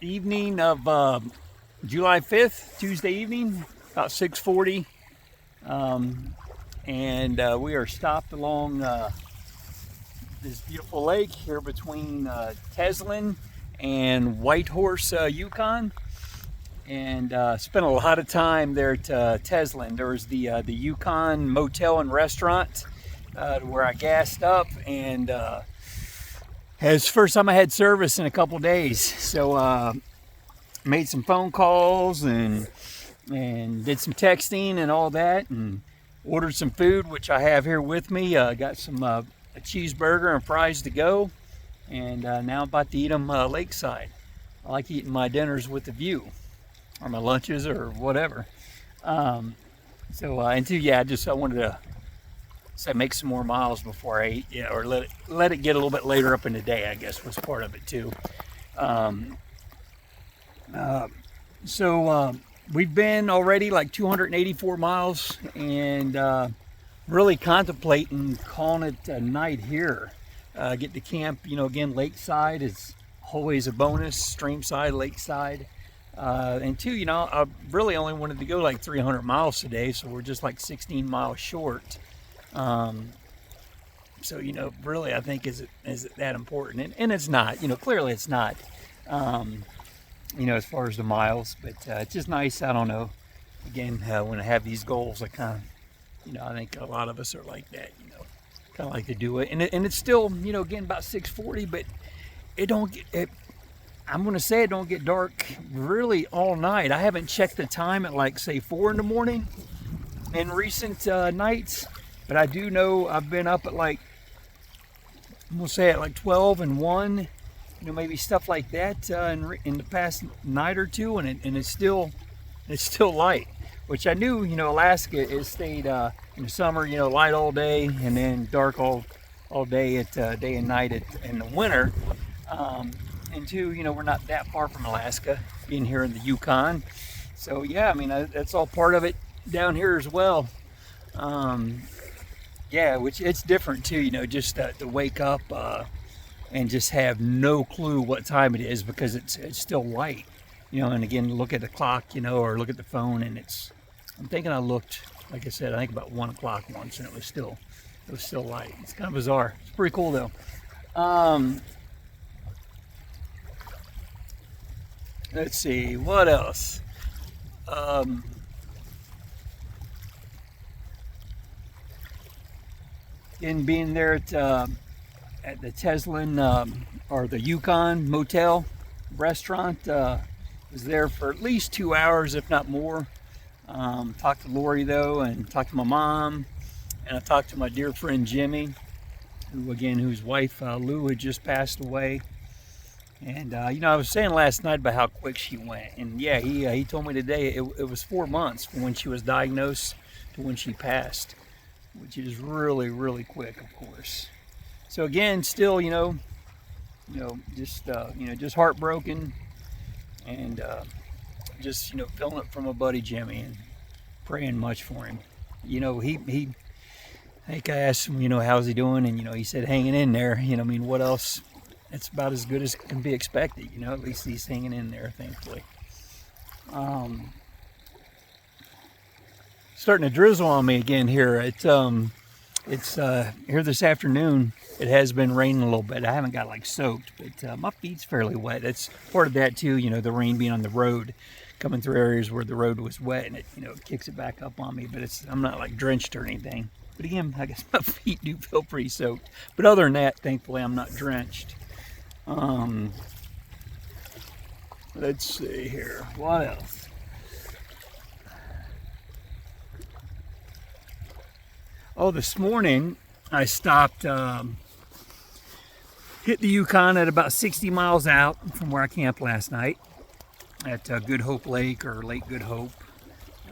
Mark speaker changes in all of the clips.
Speaker 1: evening of July 5th, Tuesday evening, about 6:40, and we are stopped along this beautiful lake here between Teslin and Whitehorse, Yukon, and spent a lot of time there at Teslin. There was the Yukon Motel and Restaurant where I gassed up, and it's the first time I had service in a couple days, so made some phone calls and did some texting and all that, and ordered some food, which I have here with me. Got some a cheeseburger and fries to go, and now I'm about to eat them lakeside. I like eating my dinners with the view, or my lunches, or whatever. I wanted to say make some more miles before I ate, or let it get a little bit later up in the day, I guess was part of it too. We've been already like 284 miles, and really contemplating calling it a night here. Get to camp, again, lakeside is always a bonus, streamside, lakeside. And two, I really only wanted to go like 300 miles today, so we're just like 16 miles short. Really, I think, is it that important? And it's not, clearly it's not, as far as the miles, but it's just nice. I don't know. Again, when I have these goals, I kind of, I think a lot of us are like that, kind of like to do it. And it's still, again, about 6:40, but I'm going to say it don't get dark really all night. I haven't checked the time at like, say, 4 in the morning in recent nights. But I do know I've been up at like, I'm going to say at like 12 and 1, maybe stuff like that in the past night or two, and it's still light, which I knew, Alaska, it stayed in the summer, light all day, and then dark all day at day and night in the winter. And two, we're not that far from Alaska, being here in the Yukon. So yeah, that's all part of it down here as well. Which it's different too, just to wake up and just have no clue what time it is, because it's still light, and again, look at the clock, or look at the phone, and I'm thinking I looked, like I said, I think about 1 o'clock once, and it was still light. It's kind of bizarre. It's pretty cool though. Let's see, what else? And being there at the Teslin or the Yukon Motel Restaurant, was there for at least 2 hours, if not more. Talked to Lori though, and talked to my mom, and I talked to my dear friend Jimmy, whose wife Lou had just passed away. And I was saying last night about how quick she went, and yeah, he told me today it was 4 months from when she was diagnosed to when she passed, which is really, really quick, of course. So again, still, just heartbroken, and just, feeling it from my buddy Jimmy, and praying much for him. I think I asked him, how's he doing, and he said hanging in there. What else? It's about as good as can be expected. At least he's hanging in there, thankfully. Starting to drizzle on me again here. It's here this afternoon. It has been raining a little bit. I haven't got like soaked, but my feet's fairly wet. That's part of that too. The rain being on the road, coming through areas where the road was wet, and it kicks it back up on me. But I'm not like drenched or anything. But again, I guess my feet do feel pretty soaked. But other than that, thankfully, I'm not drenched. Let's see here. What else? Oh, this morning I stopped, hit the Yukon at about 60 miles out from where I camped last night at Good Hope Lake, or Lake Good Hope,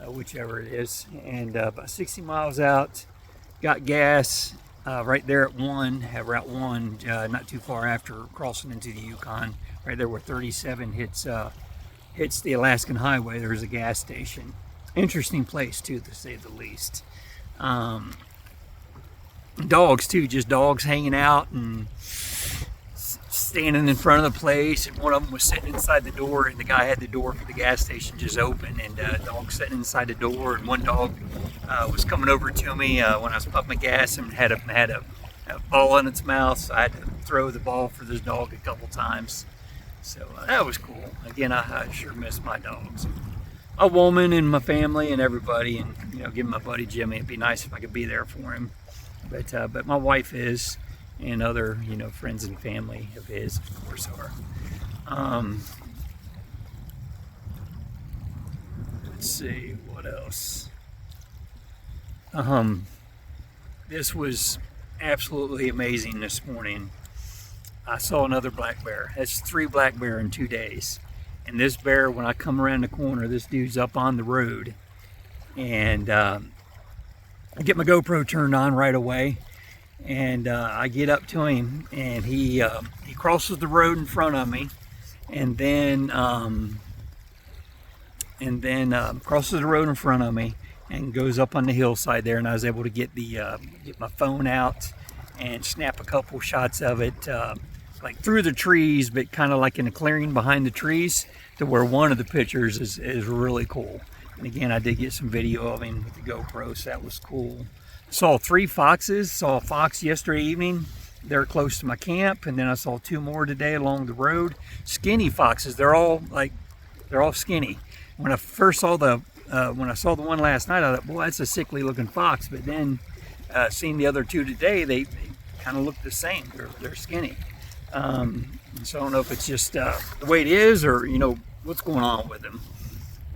Speaker 1: whichever it is. And about 60 miles out, got gas right there at Route 1, not too far after crossing into the Yukon. Right there where 37 hits the Alaskan Highway, there's a gas station. Interesting place too, to say the least. Dogs too, just dogs hanging out, and standing in front of the place, and one of them was sitting inside the door, and the guy had the door for the gas station just open, and the dog sitting inside the door, and one dog was coming over to me when I was pumping gas and had a ball in its mouth, so I had to throw the ball for this dog a couple times. So that was cool. Again, I sure miss my dogs. A woman and my family and everybody, and give my buddy Jimmy. It'd be nice if I could be there for him, but my wife is, and other friends and family of his, of course, are. Let's see what else. This was absolutely amazing this morning. I saw another black bear. That's 3 black bear in 2 days. And this bear, when I come around the corner, this dude's up on the road, and I get my GoPro turned on right away, and I get up to him, and he crosses the road in front of me, and then crosses the road in front of me and goes up on the hillside there, and I was able to get my phone out and snap a couple shots of it, like through the trees, but kind of like in a clearing behind the trees, to where one of the pictures is really cool. And again, I did get some video of him with the GoPro, so that was cool. Saw 3 foxes. Saw a fox yesterday evening. They're close to my camp, and then I saw 2 more today along the road. Skinny foxes. They're all skinny. When I first saw the one last night, I thought, boy, that's a sickly looking fox. But then seeing the other 2 today, they kind of look the same. They're skinny. So I don't know if it's just the way it is, or what's going on with them.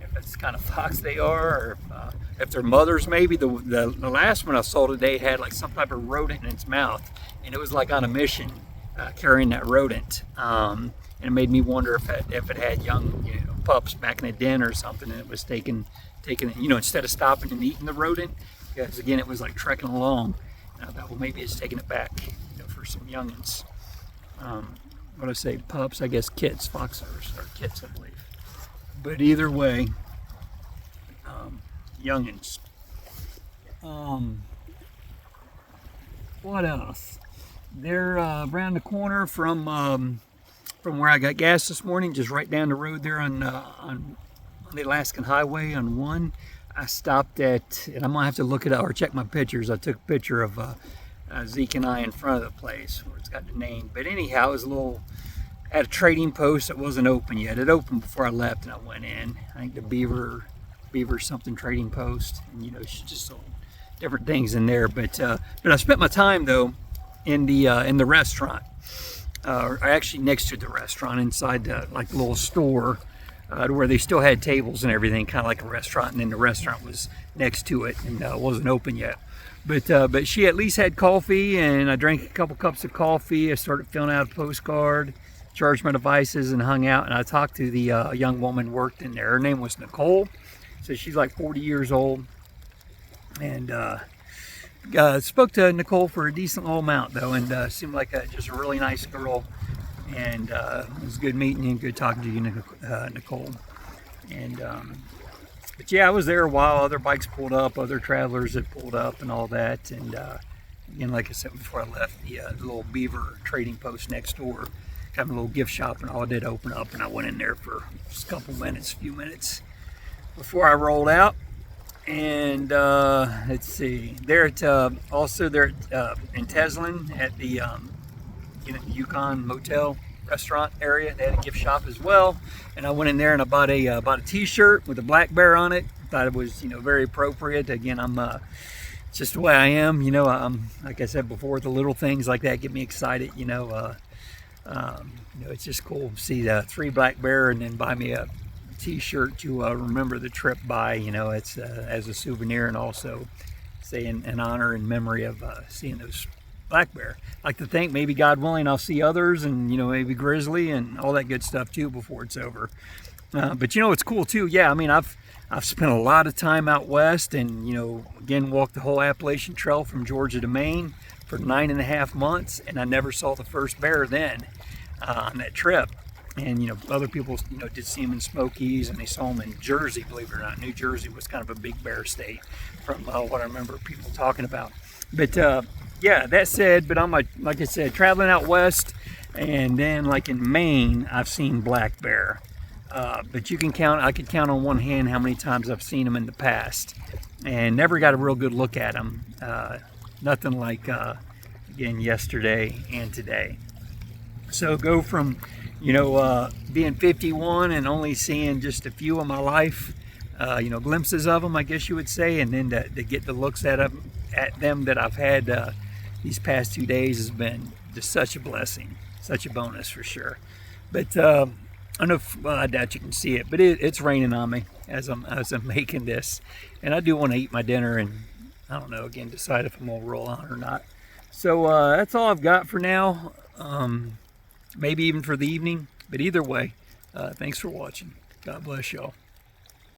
Speaker 1: If it's the kind of fox they are, or if they're mothers maybe. The last one I saw today had like some type of rodent in its mouth, and it was like on a mission carrying that rodent. And it made me wonder if it had young pups back in a den or something, and it was taking instead of stopping and eating the rodent, because again it was like trekking along. And I thought, well, maybe it's taking it back for some youngins. What do I say, pups? I guess kits. Foxers are kits, I believe. But either way, youngins. What else? They're around the corner from where I got gas this morning, just right down the road there on the Alaskan Highway on 1. I stopped at, and I'm gonna have to look it up or check my pictures. I took a picture of Zeke and I in front of the place where it's got the name. But anyhow, it was at a trading post that wasn't open yet. It opened before I left, and I went in. I think the Beaver something trading post, and she just sold different things in there. But I spent my time though in the restaurant, actually next to the restaurant, inside like the little store, where they still had tables and everything, kind of like a restaurant, and then the restaurant was next to it, and wasn't open yet. But she at least had coffee, and I drank a couple cups of coffee. I started filling out a postcard, charged my devices, and hung out. And I talked to the young woman who worked in there. Her name was Nicole. So she's like 40 years old. And spoke to Nicole for a decent little amount, though, and seemed like just a really nice girl. And it was good meeting you and good talking to you, Nicole. And but yeah, I was there a while. Other bikes pulled up, other travelers had pulled up, and all that. And again, like I said before I left, the little Beaver trading post next door, kind of a little gift shop, and all did open up, and I went in there for just a few minutes before I rolled out. And let's see, they're in Teslin at the Yukon motel restaurant area. They had a gift shop as well, and I went in there and I bought a t-shirt with a black bear on it. Thought it was very appropriate. Again, I'm it's just the way I am. I'm, like I said before, the little things like that get me excited. It's just cool to see the 3 black bear and then buy me a t-shirt to remember the trip by. It's as a souvenir, and also say in honor and memory of seeing those black bear. I like to think maybe, God willing, I'll see others, and maybe grizzly and all that good stuff too before it's over. But it's cool too. Yeah, I mean, I've spent a lot of time out west, and again, walked the whole Appalachian Trail from Georgia to Maine for 9.5 months, and I never saw the first bear then on that trip. And other people did see them in Smokies, and they saw them in Jersey. Believe it or not, New Jersey was kind of a big bear state from what I remember people talking about. But yeah, that said, but I'm like I said, traveling out west, And then like in Maine, I've seen black bear. But I could count on one hand how many times I've seen them in the past, and never got a real good look at them. Nothing like, again, yesterday and today. So go from, being 51 and only seeing just a few in my life, glimpses of them, I guess you would say, and then to get the looks at them that I've had these past 2 days has been just such a blessing, such a bonus for sure. But I don't know if, I doubt you can see it, but it's raining on me as I'm making this, and I do want to eat my dinner and, I don't know, again, decide if I'm gonna roll on or not. So that's all I've got for now. Maybe even for the evening, but either way, thanks for watching. God bless y'all.